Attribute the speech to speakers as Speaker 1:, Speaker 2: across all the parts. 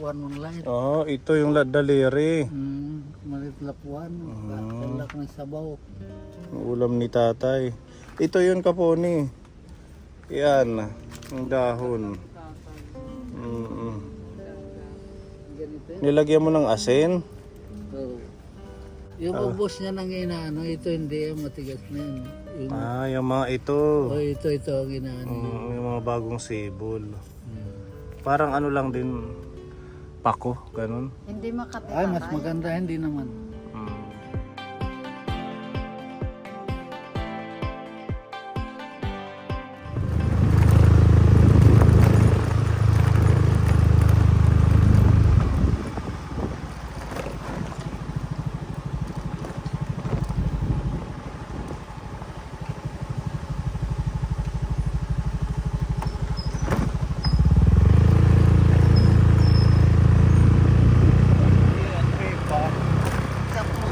Speaker 1: lapuan mong lain.
Speaker 2: Oh, ito yung daliri.
Speaker 1: Malit lapuan. Kalak ng sabaw.
Speaker 2: Ang ulam ni tatay. Ito yun kaponi. Yan, ang dahon.
Speaker 1: Ganito.
Speaker 2: Nilagyan mo ng asin.
Speaker 1: So, yung ubos niya ng inaano, ito hindi matigas na yun.
Speaker 2: Yung mga ito.
Speaker 1: Ito ang inaano.
Speaker 2: Yung mga bagong sibol. Parang ano lang din, pako, ganun.
Speaker 3: Hindi makati.
Speaker 1: Ay, mas maganda hindi naman.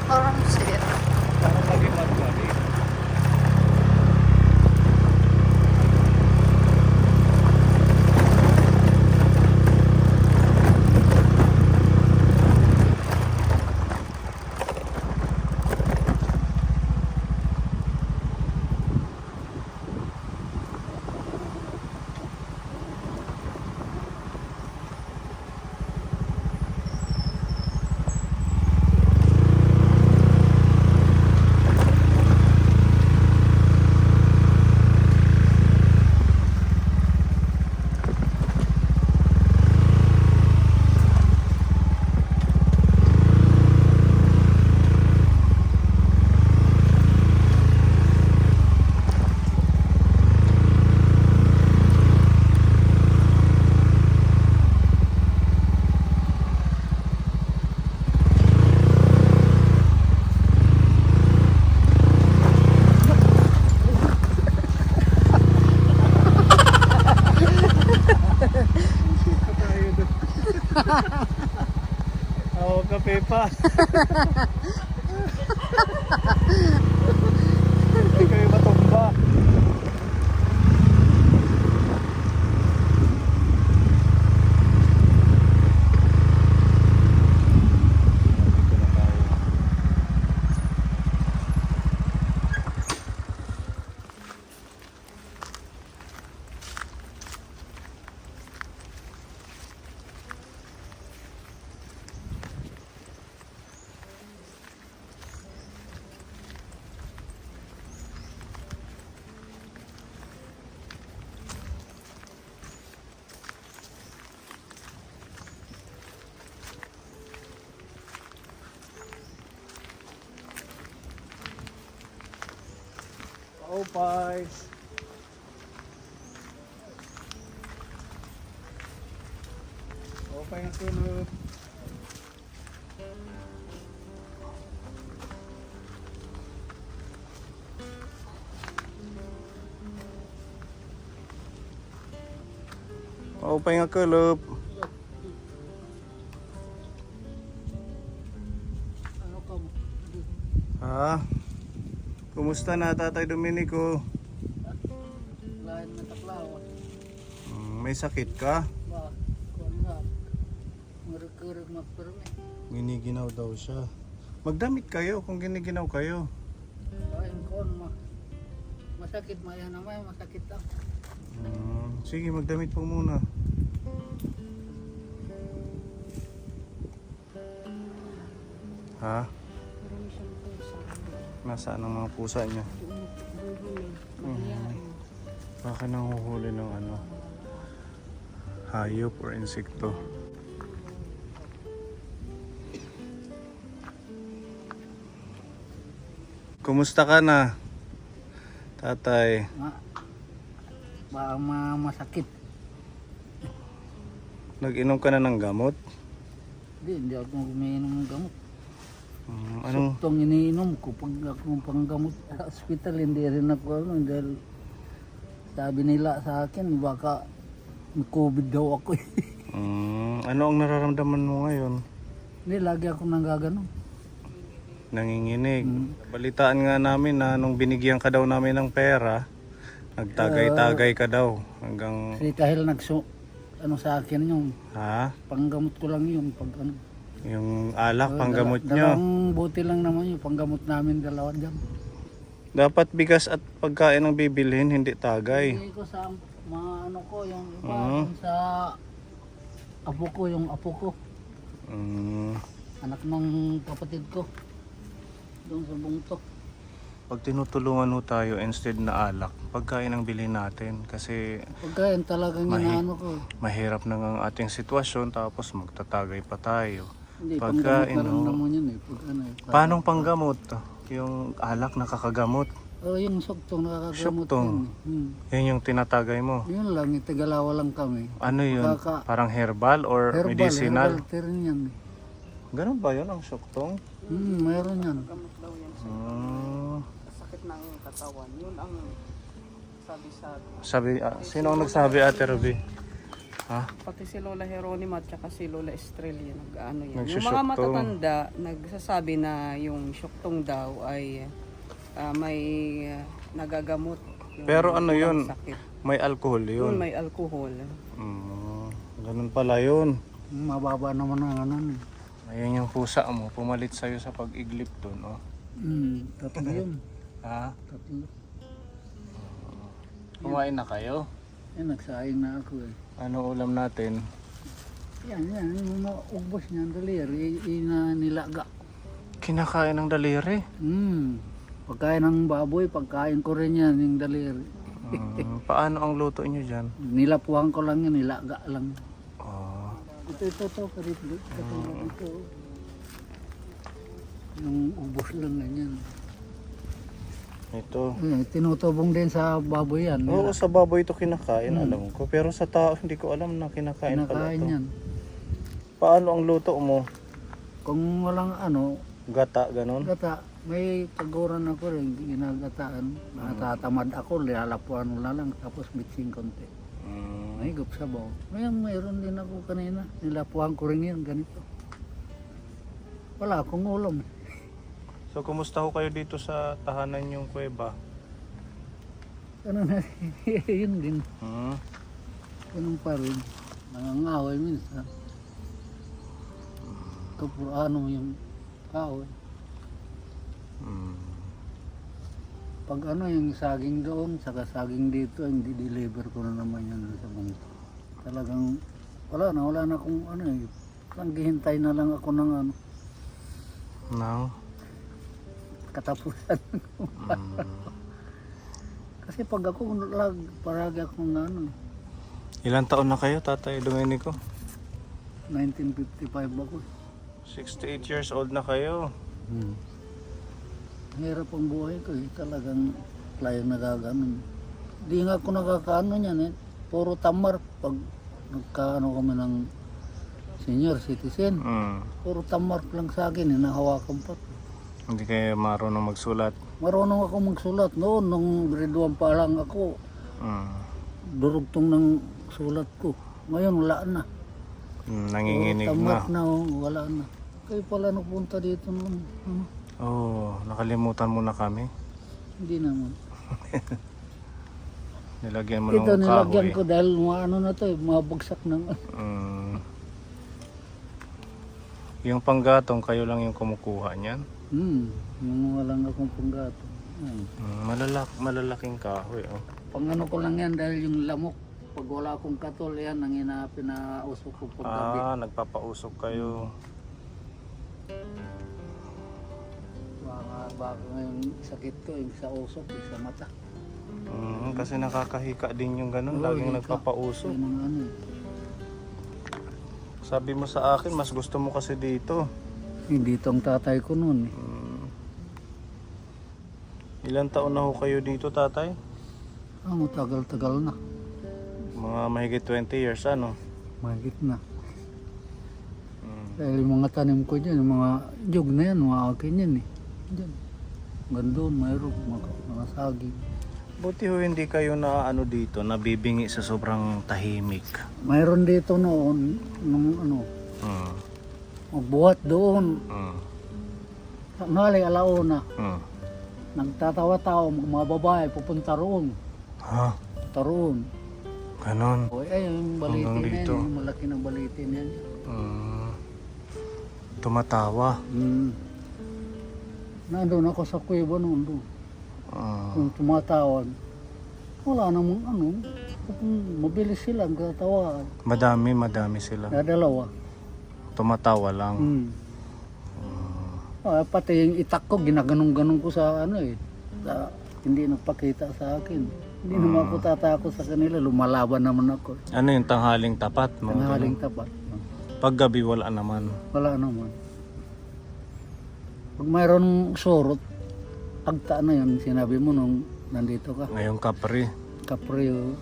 Speaker 3: Parang sir.
Speaker 2: Kape pa. Hindi kayo matumba. Oh, pies. Okay ang tulog. Okay nga kulop.
Speaker 1: Ano ka mo?
Speaker 2: Ha? Kumusta na Tatay Dominico?
Speaker 1: Lain na taklaw.
Speaker 2: May sakit ka?
Speaker 1: Ba, kung nga. Marag-karag magperme.
Speaker 2: Giniginaw daw siya. Magdamit kayo kung giniginaw kayo.
Speaker 1: Kain kon ma. Masakit maya naman, masakit lang.
Speaker 2: Sige, magdamit po muna. Ha? Nasaan ang mga pusa niya? Baka nanguhuli ng ano, hayop or insekto. Kumusta ka na, Tatay?
Speaker 1: Ba, masakit.
Speaker 2: Nag-inom ka na ng gamot?
Speaker 1: Hindi ako umiinom ng gamot.
Speaker 2: Anong?
Speaker 1: Itong iniinom ko pag akong panggamot sa hospital, hindi rin ako dahil sabi nila sa akin baka may COVID daw ako.
Speaker 2: Ano ang nararamdaman mo ngayon?
Speaker 1: Hindi, lagi ako nanggaganon.
Speaker 2: Nanginginig. Balitaan nga namin na nung binigyan ka daw namin ng pera, nagtagay-tagay ka daw hanggang...
Speaker 1: Kasi dahil ano sa akin yung
Speaker 2: Ha?
Speaker 1: panggamot ko lang yung pag ano.
Speaker 2: Yung alak, panggamot nyo.
Speaker 1: Dalawang buti lang naman yung panggamot namin dalawa dyan.
Speaker 2: Dapat bigas at pagkain ang bibilhin, hindi tagay.
Speaker 1: Hindi ko sa mga ano ko, yung iba
Speaker 2: Mhm.
Speaker 1: dun sa yung apo ko,
Speaker 2: Mm.
Speaker 1: anak ng kapatid ko. Doon sa bungtok.
Speaker 2: Pag tinutulungan ho tayo instead na alak, pagkain ang bilhin natin kasi
Speaker 1: Pagkain talagang inaano ko.
Speaker 2: mahirap na ang ating sitwasyon tapos magtatagay pa tayo.
Speaker 1: Hindi,
Speaker 2: Pagkain,
Speaker 1: panggamot na rin
Speaker 2: no?
Speaker 1: naman yun eh. Pag, ano,
Speaker 2: Paano panggamot? Yung alak nakakagamot.
Speaker 1: yung suktong nakakagamot
Speaker 2: Suktong.
Speaker 1: yun.
Speaker 2: Yun yung tinatagay mo.
Speaker 1: Yun lang, itigalawa lang kami.
Speaker 2: Ano yun?
Speaker 1: Kaka-
Speaker 2: Parang herbal or medicinal?
Speaker 1: Herbal rin yan.
Speaker 2: Ganun ba yun ang suktong?
Speaker 1: Mayroon yan.
Speaker 4: Sakit ng katawan. Yun ang sabi sa
Speaker 2: Sino ang nagsabi, Ate Ruby? Ha?
Speaker 4: pati si Lola Jeronima at saka si Lola Estrella nag-ano yan. Yung
Speaker 2: Nagsusyuktong.
Speaker 4: mga matatanda nagsasabi na yung syuktong daw ay may nagagamot. Yung
Speaker 2: Pero ano yun?
Speaker 4: sakit.
Speaker 2: May alcohol
Speaker 4: Yun
Speaker 2: yun.
Speaker 4: may alcohol.
Speaker 2: Ganun pala yun.
Speaker 1: Mababa naman ang ano.
Speaker 2: Ayun yung pusa mo, pumalit sa'yo sa pag-iglip doon, oh.
Speaker 1: Tatlo yun.
Speaker 2: Ha?
Speaker 1: Tatlo.
Speaker 2: Kumain na kayo?
Speaker 1: Nagsaing na ako eh.
Speaker 2: Ano ulam natin?
Speaker 1: Yan, yung mga ubos niyan, daliri, nilaga.
Speaker 2: Kinakain ng daliri.
Speaker 1: Pagkain ng baboy, pagkain ko rin yan, yung daliri.
Speaker 2: Paano ang luto nyo dyan?
Speaker 1: Nilapuhan ko lang yun, nilaga lang.
Speaker 2: Oh.
Speaker 1: Ito, karito, ito. Yung ubos lang ganyan.
Speaker 2: Ito.
Speaker 1: Tinutubong din sa baboy yan.
Speaker 2: Oo, sa baboy ito kinakain, alam ko. Pero sa tao, hindi ko alam na kinakain pala
Speaker 1: Kinakain
Speaker 2: ito.
Speaker 1: yan.
Speaker 2: Paano ang luto mo?
Speaker 1: Kung walang ano,
Speaker 2: Gata, ganon?
Speaker 1: gata, may kaguran ako rin, ginagataan. Natatamad ako, lalapuan mo na lang, tapos bitsing konti. May gup sabaw. Mayroon din ako kanina, nilapuan ko rin yan, ganito. Wala akong ulam.
Speaker 2: So, kumusta ho kayo dito sa tahanan yung kuweba?
Speaker 1: Ano na, yun din. Ganun pa rin. Nangangaway minsan. Kapurano yung kahoy. Pag ano yung saging doon, saka saging dito, hindi deliver ko na naman yan sa bangko. Talagang wala na akong ano eh. Lang gihintay na lang ako ng ano,
Speaker 2: No?
Speaker 1: katapusan. Kasi pag ako paragi akong ano,
Speaker 2: Ilan taon na kayo, Tatay Domenico?
Speaker 1: 1955 ako.
Speaker 2: 68 years old na kayo.
Speaker 1: Hirap ang buhay ko eh. Talagang layang nagaganon. Di nga ako nakakaano niyan eh. Puro tamar pag nagkaano kami ng senior citizen. Puro tamar lang sa akin eh. Nahawakan pa.
Speaker 2: Hindi kayo marunong magsulat.
Speaker 1: Marunong ako magsulat noon. Nung grade 1 pa lang ako. Durugtong ng sulat ko. Ngayon wala na.
Speaker 2: Nanginginig
Speaker 1: Tamar
Speaker 2: na.
Speaker 1: na. Wala na. Kayo pala napunta dito noon.
Speaker 2: Oh, nakalimutan mo na kami.
Speaker 1: Hindi naman.
Speaker 2: Nilagyan mo
Speaker 1: Ito
Speaker 2: ng
Speaker 1: nilagyan
Speaker 2: kahoy.
Speaker 1: ko dahil mga ano na to eh. Mga bagsak ng
Speaker 2: Yung panggatong, kayo lang yung kumukuha niyan.
Speaker 1: Yung walang akong panggato.
Speaker 2: Malalaking kahoy. Oh.
Speaker 1: Pang ano ko lang yan dahil yung lamok. Pag wala akong katol yan, ang pinausok ko pag gabi.
Speaker 2: Nagpapausok kayo.
Speaker 1: Baka ngayon sakit ko, yung sa usok, yung sa mata.
Speaker 2: Kasi nakakahika din yung ganun. Laging nagpapausok.
Speaker 1: Yun ang ano.
Speaker 2: Sabi mo sa akin, mas gusto mo kasi dito.
Speaker 1: Hindi itong tatay ko noon.
Speaker 2: Ilan taon na ho kayo dito, Tatay?
Speaker 1: Tagal-tagal na.
Speaker 2: Mga mahigit 20 years, ano?
Speaker 1: Mahigit na. Dahil yung mga tanim ko dyan, yung mga jug na yan, mga akin yan eh. Dyan. Gandun, mayroon, mga saging.
Speaker 2: Buti ho hindi kayo na ano dito, nabibingi sa sobrang tahimik.
Speaker 1: Mayroon dito noon, nung ano, magbuhat doon. Tanghali, alauna. Nagtatawa-tawa, mga babae, pupunta roon.
Speaker 2: Ha?
Speaker 1: Taroon.
Speaker 2: Ganon.
Speaker 1: O, ay, yung balitin
Speaker 2: Hanggang
Speaker 1: na yan,
Speaker 2: dito.
Speaker 1: yung malaki na balitin yan.
Speaker 2: Tumatawa.
Speaker 1: Nandun ako sa kuweba noon doon.
Speaker 2: Ah,
Speaker 1: Kung tumatawag, wala namang kung mabilis silang katawaan.
Speaker 2: madami sila.
Speaker 1: Na dalawa.
Speaker 2: Tumatawa lang.
Speaker 1: Pati yung itak ko, ginaganong-ganong ko sa hindi nagpakita sa akin. Hindi naman ako tatakot sa kanila, lumalaban naman ako.
Speaker 2: Ano yung tanghaling tapat? Mga
Speaker 1: Tanghaling
Speaker 2: ganun?
Speaker 1: tapat.
Speaker 2: Paggabi wala naman.
Speaker 1: Wala naman. Pag mayroon surot, agta na yun, sinabi mo nung nandito ka.
Speaker 2: Ngayong kapre.
Speaker 1: Kaprio,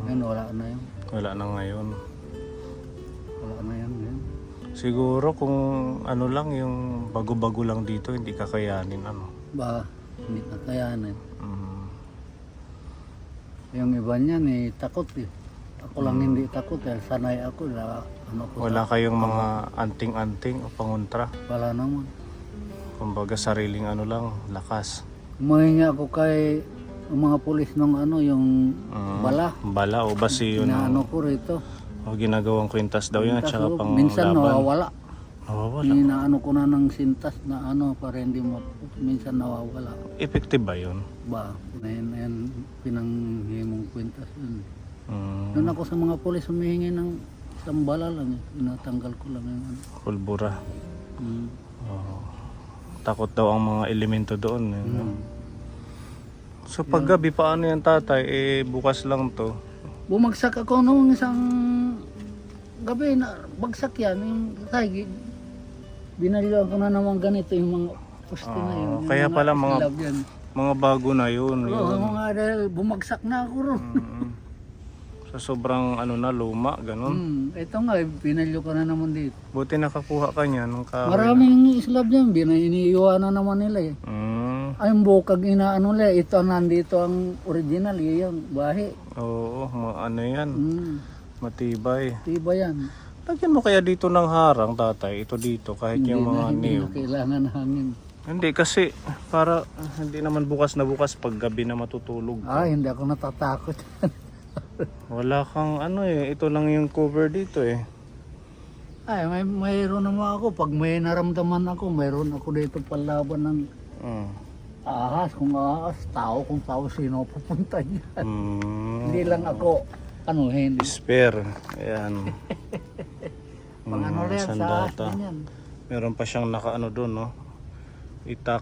Speaker 1: yan, wala na yun.
Speaker 2: Wala na ngayon.
Speaker 1: Wala na yan.
Speaker 2: Siguro kung ano lang yung bago-bago lang dito, hindi kakayanin ano.
Speaker 1: Ba, hindi na kayanin.
Speaker 2: Mm.
Speaker 1: Yung iba niyan takot eh. Ako lang hindi takot sanay ako na
Speaker 2: Wala kayong mga anting-anting o pangontra.
Speaker 1: Wala naman.
Speaker 2: Kumbaga sariling ano lang, lakas.
Speaker 1: Humingi ako kay yung mga pulis ng yung bala.
Speaker 2: Bala o basi yun.
Speaker 1: Inaano ko rito.
Speaker 2: O ginagawang kwintas daw yan, tsaka pang
Speaker 1: minsan
Speaker 2: laban.
Speaker 1: nawawala.
Speaker 2: Nawawala.
Speaker 1: Inaano ko na ng sintas na para hindi minsan nawawala.
Speaker 2: Effective ba yun?
Speaker 1: Ba, yan pinanghimong kwintas yun.
Speaker 2: Mm.
Speaker 1: Doon ako sa mga pulis humihingi ng isang bala lang Inatanggal ko lang yung
Speaker 2: Pulbura.
Speaker 1: Mm.
Speaker 2: Oo. Takot daw ang mga elemento doon. So paggabi paano yan tatay? Bukas lang to.
Speaker 1: Bumagsak ako noong isang gabi na bagsak yan. Yung binaliwan ko na naman ganito yung mga poste na yun. Yung
Speaker 2: Kaya pala
Speaker 1: slab yan.
Speaker 2: mga bago na yun.
Speaker 1: Oo,
Speaker 2: yun.
Speaker 1: mga dahil bumagsak na ako ron.
Speaker 2: Sa sobrang na luma, ganun.
Speaker 1: Ito nga, binalyo ko na naman dito.
Speaker 2: Buti nakakuha ka niya nung kahoy.
Speaker 1: Maraming slab yan, iniiwanan naman nila eh. Ay, yung bukag inaano nila, ito nandito ang original, yung bahi.
Speaker 2: Oo, ano yan. Matibay.
Speaker 1: Tiba yan.
Speaker 2: Lagyan mo kaya dito ng harang, tatay. Ito dito, kahit yung mga
Speaker 1: Hindi
Speaker 2: niyog.
Speaker 1: na kailangan ng hangin.
Speaker 2: Hindi, kasi para hindi naman bukas na bukas pag gabi na matutulog.
Speaker 1: Hindi ako natatakot.
Speaker 2: Wala kang ito lang yung cover dito eh.
Speaker 1: Ay, mayroon naman ako. Pag may naramdaman ako, mayroon ako dito palaban ng ahas. Kung ahas, tao kung tao, sino pupunta dyan. Hindi lang ako, hindi.
Speaker 2: Spare. Ayan.
Speaker 1: Pang ano rin, sa ahas
Speaker 2: sandata.
Speaker 1: din yan.
Speaker 2: Meron pa siyang nakaano doon, no? Itak.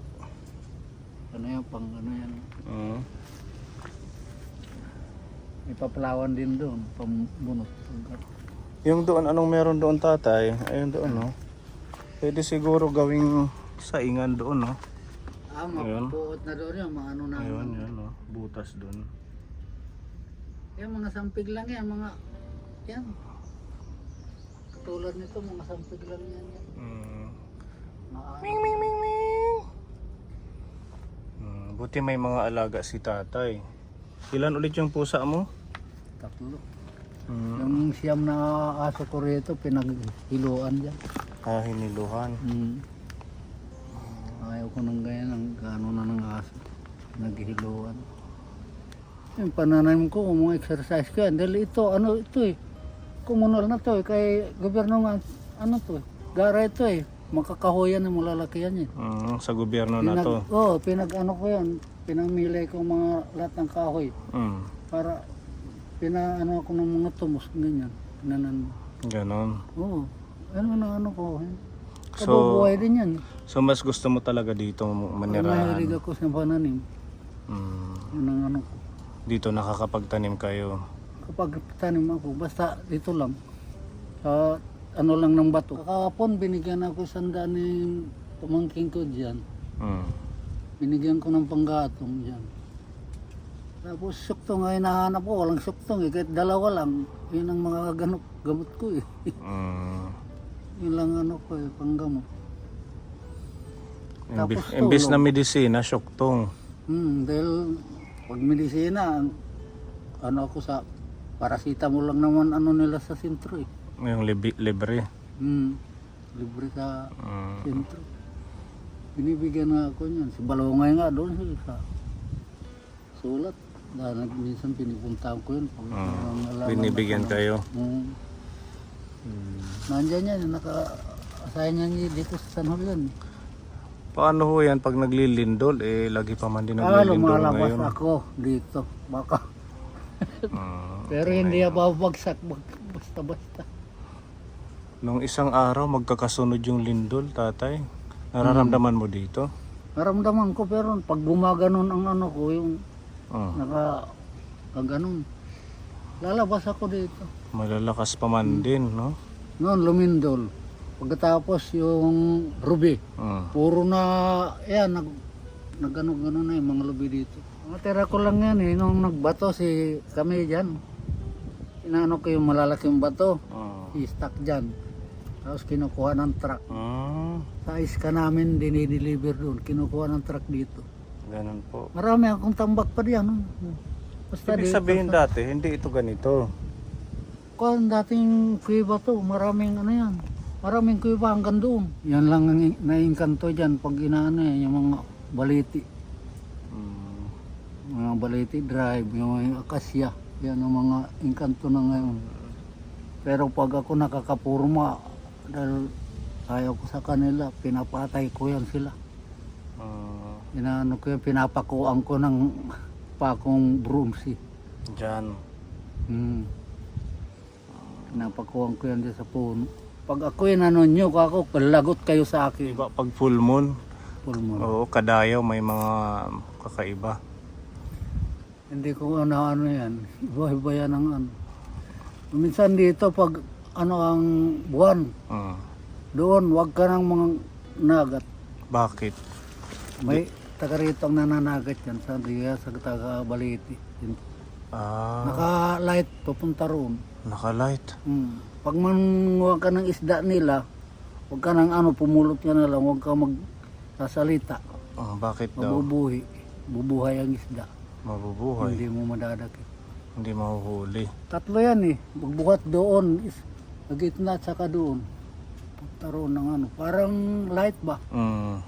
Speaker 1: Ano yan, pang ano yan.
Speaker 2: Mm.
Speaker 1: May paplawan din doon, pambunot.
Speaker 2: Yung doon, anong meron doon tatay? Ayun doon, no? Pwede siguro gawing saingan doon, no?
Speaker 1: Mapupuot na doon yan, mga ano na.
Speaker 2: Ayun, yun, no? Butas doon.
Speaker 1: Yan, mga sampig lang yan, yan. Katulad nito, mga sampig lang yan.
Speaker 2: Ming, ming, ming, ming! Buti may mga alaga si tatay. Ilan ulit yung pusa mo?
Speaker 1: Tatlo. Yung siyam na aso ko rito, pinaghiluan dyan.
Speaker 2: Hiniluhan.
Speaker 1: Ayaw ko nang ganyan, ang gano'n na ng aso. Naghiluan. Yung panananim ko, mga exercise ko yan. Dahil ito, komunal na to kay gobyerno nga, to gara ito makakahoyan na malalaki yan
Speaker 2: Sa gobyerno na to.
Speaker 1: Pinag-ano ko yan, pinamili ko mga lahat ng kahoy. Para pinaano ako ng mga tumos, ganyan.
Speaker 2: Ganon.
Speaker 1: Ano ko.
Speaker 2: So,
Speaker 1: Kabubuhay din yan.
Speaker 2: So mas gusto mo talaga dito manirahan?
Speaker 1: Mahilig ako sa pananim. Yun ang ano ko.
Speaker 2: Dito nakakapagtanim kayo?
Speaker 1: Kapag tanim ako, basta dito lang. Sa ano lang ng bato. Kahapon binigyan ako sandaan ni pamangking ko dyan. Binigyan ko ng panggatong dyan. Tapos suktong ay nahanap ko, walang suktong kahit dalawa lang. Yun ang mga gamot ko Yun lang ko panggamot. Tapos
Speaker 2: Imbis na medisina, syuktong.
Speaker 1: Dahil pag medisina, ako sa paracetamol lang naman nila sa sentro
Speaker 2: Yung libre.
Speaker 1: Libre sa sentro. Binibigyan nga ako niyan. Si Balongay nga doon sa sulat. Dahil minsan pinipuntahan ko yun. Pag nalaman
Speaker 2: Binibigyan
Speaker 1: na-
Speaker 2: kayo.
Speaker 1: Nandyan yan, naka-assign yan dito sa San Julian.
Speaker 2: Paano ho yan pag naglilindol? Eh, lagi pa man din
Speaker 1: Ah,
Speaker 2: naglilindol
Speaker 1: lumalabas
Speaker 2: ngayon.
Speaker 1: ako dito. Baka.
Speaker 2: Ah,
Speaker 1: Pero hindi ako babagsak basta-basta.
Speaker 2: nung isang araw, magkakasunod yung lindol, tatay. Nararamdaman mo dito?
Speaker 1: Naramdaman ko pero pag gumaganon ang ano ko, yung
Speaker 2: Ah,
Speaker 1: ganon. Lalabas ako dito.
Speaker 2: malalakas pa man din, no?
Speaker 1: Noon lumindol. Pagkatapos yung ruby,
Speaker 2: Ah,
Speaker 1: puro na, yan, nagano-gano na yung mga lubi dito. Matira ko lang yan nung nagbato si kami dyan. Inaano ko yung malalaking bato,
Speaker 2: ah.
Speaker 1: i-stack dyan. Tapos kinukuha ng truck.
Speaker 2: Ah,
Speaker 1: Sa iska namin, dinideliver doon. Kinukuha ng truck dito.
Speaker 2: ganun po.
Speaker 1: Marami akong tambak pa diyan. Basta
Speaker 2: Ibig
Speaker 1: dito
Speaker 2: sabihin dati, hindi ito ganito.
Speaker 1: Kung dating kuiba to, maraming ano yan. Maraming kuiba hanggang doon. Yan lang ang naiingkanto dyan pag inaano yan, yung mga baliti.
Speaker 2: Mm.
Speaker 1: Mga baliti drive, yung mga akasya. Yan ang mga ingkanto na ngayon. Pero pag ako nakakapurma, dahil ayaw ko sa kanila, pinapatay ko yan sila.
Speaker 2: Ah,
Speaker 1: Inaano ko yan, pinapakuan ko ng pakong broomsi.
Speaker 2: dyan.
Speaker 1: Pinapakuan ko yan dyan sa puno. Pag ako inano nyo, ako, lagot kayo sa akin.
Speaker 2: Iba pag full moon,
Speaker 1: Pulmo.
Speaker 2: oo, kadayaw, may mga kakaiba.
Speaker 1: Hindi ko ano yan. Iba-iba yan ang ano. Minsan dito pag ano ang buwan,
Speaker 2: Ah,
Speaker 1: doon wag ka ng mga nagat.
Speaker 2: bakit?
Speaker 1: May taga rito ang nananagat yan sa diya sa taga Baliti.
Speaker 2: Ah,
Speaker 1: Naka-light papunta roon.
Speaker 2: nakalight.
Speaker 1: Pag manguha ka ng isda nila, wag ka ng ano, pumulot ka na lang, wag ka magsasalita.
Speaker 2: Ah, bakit daw?
Speaker 1: Bubuhay ang isda.
Speaker 2: Mabubuhay.
Speaker 1: Hindi mo madadakit.
Speaker 2: Hindi mahuhuli.
Speaker 1: Tatlo yan eh. Magbuhat doon, sa gitna at saka doon. Punta roon ng ano. Parang light ba?
Speaker 2: Mm.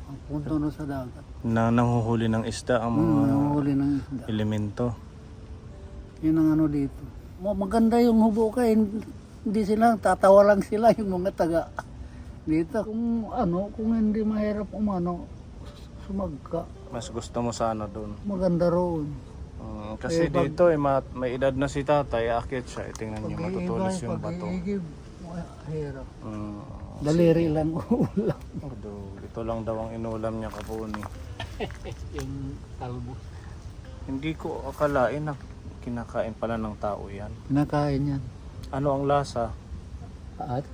Speaker 1: Ang punto doon sa dagat.
Speaker 2: Na nanguhuli ng isda ang mga
Speaker 1: Nanguhuli ng isda.
Speaker 2: elemento.
Speaker 1: Yun ang ano dito. Maganda yung hubo ka. Hindi sila, tatawa lang sila yung mga taga dito. Kung ano, kung hindi mahirap umano, sumagka.
Speaker 2: Mas gusto mo sana doon.
Speaker 1: Maganda roon.
Speaker 2: Kasi dito may edad na si tatay, aakyat siya. Tingnan niyo, matutulis yung bato.
Speaker 1: Pag-iigib, mahirap.
Speaker 2: Mm.
Speaker 1: Daliri lang ulam.
Speaker 2: Ito lang daw ang inulam niya kapuni.
Speaker 1: Yung talbos.
Speaker 2: Hindi ko akalain na kinakain pala ng tao yan.
Speaker 1: Kinakain yan.
Speaker 2: Ano ang lasa?
Speaker 1: At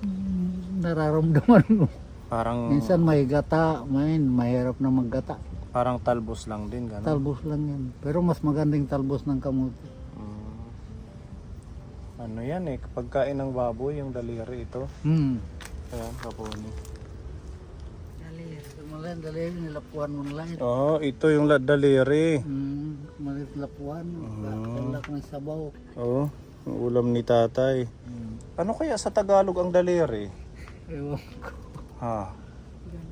Speaker 1: nararamdaman mo.
Speaker 2: Parang
Speaker 1: Minsan may gata, mahirap na maggata.
Speaker 2: parang talbos lang din, gano'n.
Speaker 1: Talbos lang yan. Pero mas magandang talbos ng kamuti.
Speaker 2: Mm. Ano yan eh, pagkain ng baboy, yung daliri ito. Ayan, kapuni.
Speaker 1: Malan, daliri, nilapuan mo lang.
Speaker 2: Oo, ito yung daliri.
Speaker 1: Malit lapuan. Kalak ng sabaw.
Speaker 2: Oo, ang ulam ni tatay. Ano kaya sa Tagalog ang daliri?
Speaker 1: Ewan ko.
Speaker 2: Ha?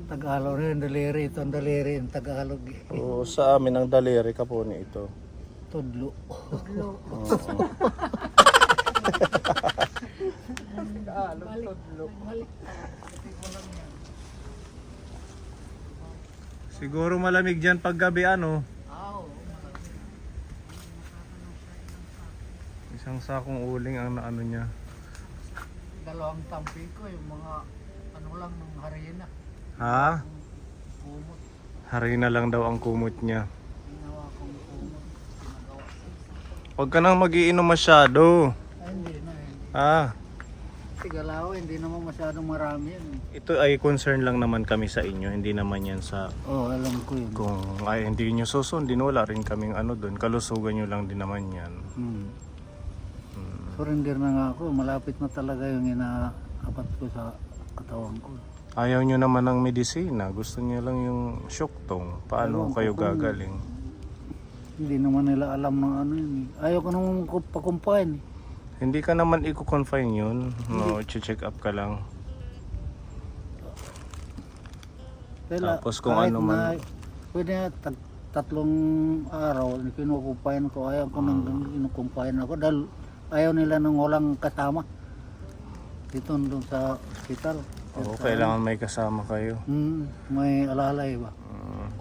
Speaker 1: Tagalog rin, daliri. Ito ang daliri, ang Tagalog.
Speaker 2: Oo, sa amin ang daliri kapuni ito.
Speaker 1: Tudlo.
Speaker 2: Siguro malamig dyan pag gabi ano. Isang sakong uling ang naano niya.
Speaker 1: Dalawang tampi ko, yung mga ano lang ng harina.
Speaker 2: Ha?
Speaker 1: Kumot.
Speaker 2: Harina lang daw ang kumot niya.
Speaker 1: Ginawa kong kumot. Ginagawa.
Speaker 2: Huwag ka nang magiinom masyado.
Speaker 1: Ay, hindi na eh.
Speaker 2: Ha?
Speaker 1: Sigalaw, hindi naman masyadong marami yan.
Speaker 2: Ito ay concern lang naman kami sa inyo. Hindi naman yan sa
Speaker 1: Oo, alam ko yun.
Speaker 2: kung ay hindi nyo susundin. Wala rin kaming ano doon. Kalusugan nyo lang din naman yan.
Speaker 1: Surrender na nga ako. Malapit na talaga yung inaapat ko sa katawan ko.
Speaker 2: Ayaw nyo naman ng medisina. Gusto nyo lang yung syoktong. Paano
Speaker 1: Ewan ko
Speaker 2: kayo
Speaker 1: kung-
Speaker 2: gagaling?
Speaker 1: Hindi naman nila alam ng ano yun. Ayaw ko naman pakumpain.
Speaker 2: Hindi ka naman i-confine yun. No, check up ka lang.
Speaker 1: Kaya
Speaker 2: Tapos kung
Speaker 1: kahit
Speaker 2: ano man-
Speaker 1: na, pwede na tatlong araw, kinukumpayan ko. Ayaw ko nang kinukumpayan ako dahil ayaw nila nang walang kasama. Dito doon sa hospital.
Speaker 2: Oo, kailangan may kasama kayo.
Speaker 1: May alalay ba?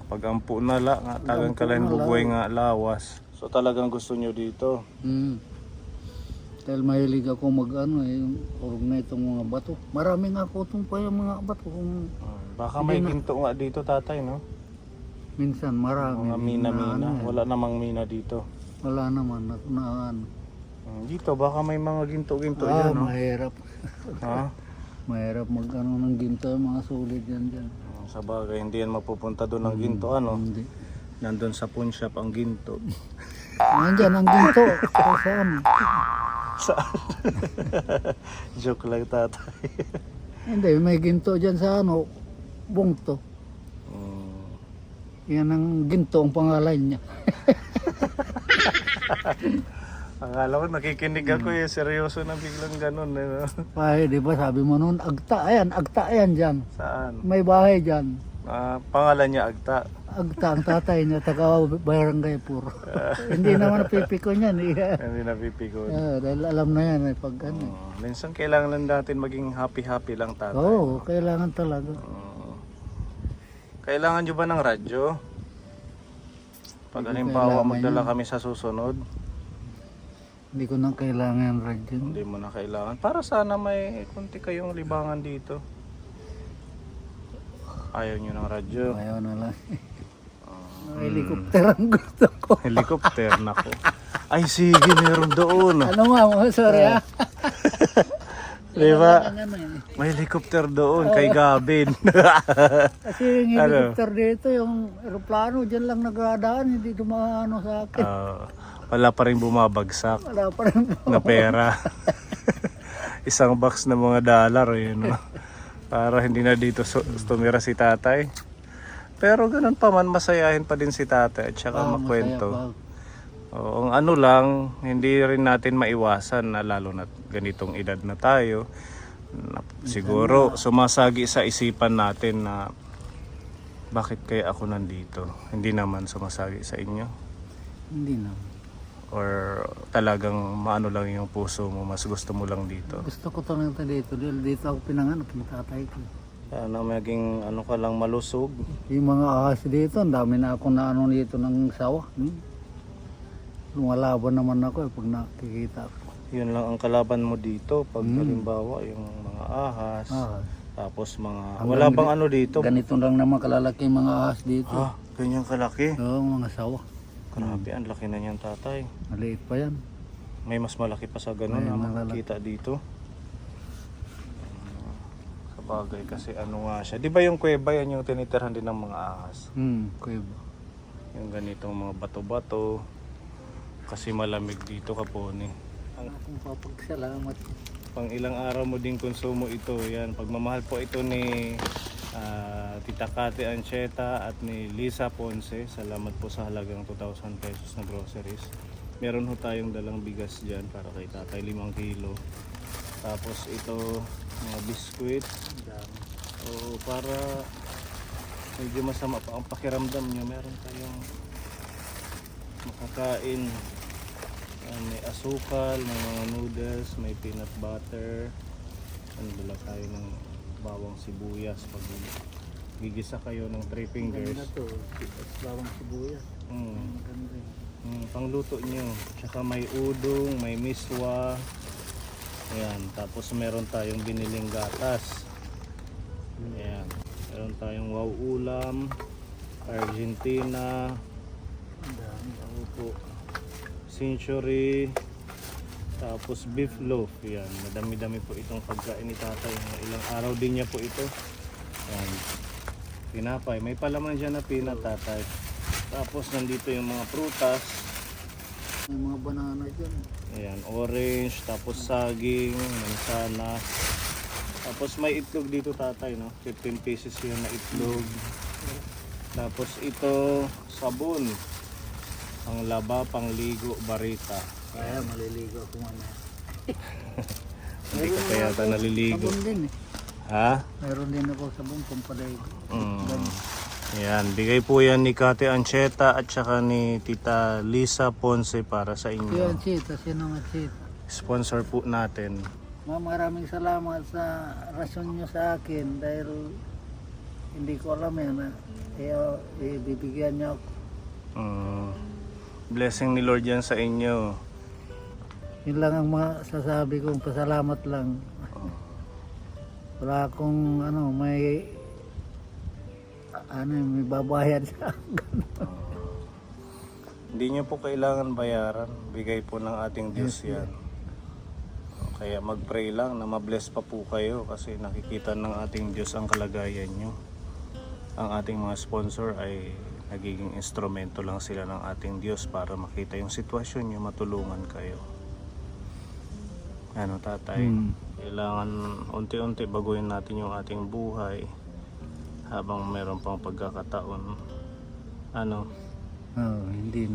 Speaker 2: Kapag ampu na la, nga tagang kalain bubuhay nga lawas. So talagang gusto nyo dito.
Speaker 1: Dahil mahilig ako mag-ano yung urog na itong mga bato. Marami nga po itong pa yung mga bato. Kung
Speaker 2: Baka may ginto nga dito tatay, no?
Speaker 1: minsan marami.
Speaker 2: Mga mina-mina.
Speaker 1: Na, ano,
Speaker 2: Wala namang mina dito.
Speaker 1: wala naman. Na,
Speaker 2: Dito, baka may mga ginto-ginto dyan, no?
Speaker 1: mahirap.
Speaker 2: Ha?
Speaker 1: Mahirap mag-ano ng ginto yung mga sulit dyan.
Speaker 2: Sa bagay, hindi yan mapupunta doon ng ginto, ano?
Speaker 1: Hindi.
Speaker 2: Nandun sa pawn shop ang ginto.
Speaker 1: Nandyan ang ginto. Saan?
Speaker 2: Saan? Joke lang tatay.
Speaker 1: Hindi, may ginto dyan sa ano, Bungto. Yan ang ginto ang pangalan niya.
Speaker 2: Akala ko nakikinig ako seryoso na biglang ganun. Eh, no?
Speaker 1: Ay, di ba sabi mo noon, agta ayan dyan.
Speaker 2: Saan?
Speaker 1: May bahay dyan.
Speaker 2: Pangalan niya Agta.
Speaker 1: Agta ang tatay niya, taga Barangay Puro. Hindi naman napipiko niyan.
Speaker 2: Hindi napipikon.
Speaker 1: Dahil alam na yan, pag ano.
Speaker 2: Minsan kailangan lang natin maging happy-happy lang tatay.
Speaker 1: Oo, kailangan talaga.
Speaker 2: Kailangan nyo ba ng radyo? Pag halimbawa magdala kami sa susunod,
Speaker 1: Hindi ko nang kailangan radyo.
Speaker 2: hindi mo na kailangan. Para sana may kunti kayong libangan dito. Ayaw nyo ng radyo.
Speaker 1: Ayaw na lang. Helicopter ang gusto ko.
Speaker 2: Helicopter, nako. Ay sige, meron doon.
Speaker 1: Ano nga, sorry ha.
Speaker 2: Di ba?
Speaker 1: Ano yun?
Speaker 2: May helicopter doon kay Gabin.
Speaker 1: Kasi yung helicopter dito, yung aeroplano, dyan lang nagdadaan, hindi dumaano sa akin.
Speaker 2: Wala pa rin bumabagsak
Speaker 1: Wala pa rin po.
Speaker 2: na pera. Isang box na mga dollar, no? Para hindi na dito tumira si tatay. Pero ganun pa man, masayahin pa din si tatay at saka makwento. Oo, ang ano lang, hindi rin natin maiwasan na lalo na ganitong edad na tayo. Siguro sumasagi sa isipan natin na bakit kaya ako nandito? Hindi naman sumasagi sa inyo.
Speaker 1: Hindi naman.
Speaker 2: Or talagang maano lang yung puso mo, mas gusto mo lang dito.
Speaker 1: Gusto ko talaga dito. Dahil dito ako pinanganak ng tatay ko.
Speaker 2: Sana maging ano ka lang malusog.
Speaker 1: Yung mga ahas dito, ang dami na ako na ano dito ng sawa. Lumalaban naman ako pag nakikita ko.
Speaker 2: Yun lang ang kalaban mo dito. Pag halimbawa yung mga ahas. Tapos mga, wala bang ano dito?
Speaker 1: Ganito lang naman kalalaki yung mga ahas dito.
Speaker 2: Ganyan kalaki.
Speaker 1: Oo, mga sawa.
Speaker 2: Grabe, ang laki na niyan tatay.
Speaker 1: Maliit pa yan.
Speaker 2: May mas malaki pa sa ganun
Speaker 1: May
Speaker 2: na
Speaker 1: malalaki.
Speaker 2: makikita dito. Sa bagay kasi ano nga siya. Di ba yung kuweba yan yung tinitirhan din ng mga ahas?
Speaker 1: Kuweba.
Speaker 2: Yung ganitong mga bato-bato. Kasi malamig dito Kapone.
Speaker 1: Akong papagsalamat.
Speaker 2: Pang ilang araw mo din konsumo ito. Yan, pagmamahal po ito ni Tita Kati Ancheta at ni Lisa Ponce. Salamat po sa halagang 2,000 pesos na groceries. Meron ho tayong dalang bigas dyan para kay tatay, 5 kilo. Tapos ito, mga biskuit. O para medyo masama pa ang pakiramdam nyo, meron tayong makakain. May asukal, may mga noodles, may peanut butter. Dala tayo ng bawang sibuyas pag gigisa kayo ng 3 fingers.
Speaker 1: Ganda to. Bawang sibuyas. Maganda yun.
Speaker 2: Pangluto nyo. Tsaka may udong, may miswa. Ayan. Tapos meron tayong biniling gatas. Ayan. Meron tayong wow ulam, Argentina, Century, tapos beef loaf. Yan, madami-dami po itong pagkain ni tatay. Ilang araw din niya po ito. Yan, tinapay. May palaman dyan na peanut tatay. Tapos nandito yung mga prutas.
Speaker 1: May mga banana dyan.
Speaker 2: Ayan, orange, tapos saging, mansanas. Tapos may itlog dito tatay, no? 15 pieces yun na itlog. Tapos ito, sabon. Panglaba, pangligo, barita.
Speaker 1: Kaya maliligo ako mamaya.
Speaker 2: Hindi ka kaya naliligo.
Speaker 1: Sabon din eh.
Speaker 2: Ha?
Speaker 1: Mayroon din ako sabon pampaligo.
Speaker 2: Yan, bigay po yan ni Kate Ancheta at saka ni Tita Lisa Ponce para sa
Speaker 1: Yun,
Speaker 2: inyo.
Speaker 1: Chita, sino nga Chita?
Speaker 2: Sponsor po natin.
Speaker 1: Ma'am, maraming salamat sa rason nyo sa akin dahil hindi ko alam yan na ibibigyan nyo ako.
Speaker 2: Blessing ni Lord yan sa inyo.
Speaker 1: Yun lang ang masasabi kong pasalamat lang. Wala akong may babayad sa akin.
Speaker 2: Hindi nyo po kailangan bayaran. Bigay po ng ating Diyos yan. Kaya mag-pray lang na ma-bless pa po kayo kasi nakikita ng ating Diyos ang kalagayan nyo. Ang ating mga sponsor ay nagiging instrumento lang sila ng ating Diyos para makita yung sitwasyon nyo, matulungan kayo. Ano tatay? Kailangan unti-unti baguhin natin yung ating buhay habang meron pang pagkakataon. Ano?
Speaker 1: Hindi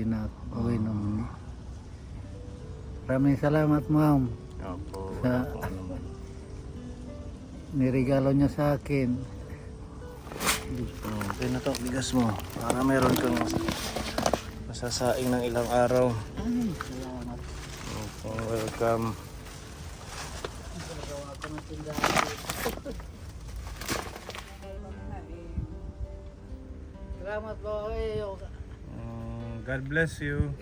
Speaker 1: na ako naman. Maraming salamat, ma'am.
Speaker 2: Opo,
Speaker 1: Sa-
Speaker 2: wala po naman.
Speaker 1: Niregalo niya sa akin.
Speaker 2: Okay na to, bigas mo. Para meron kang masasaing ng ilang araw.
Speaker 1: Ay, salamat.
Speaker 2: Okay, welcome.
Speaker 1: Nagawa ko ng tindahan. Salamat po kayo.
Speaker 2: God bless you.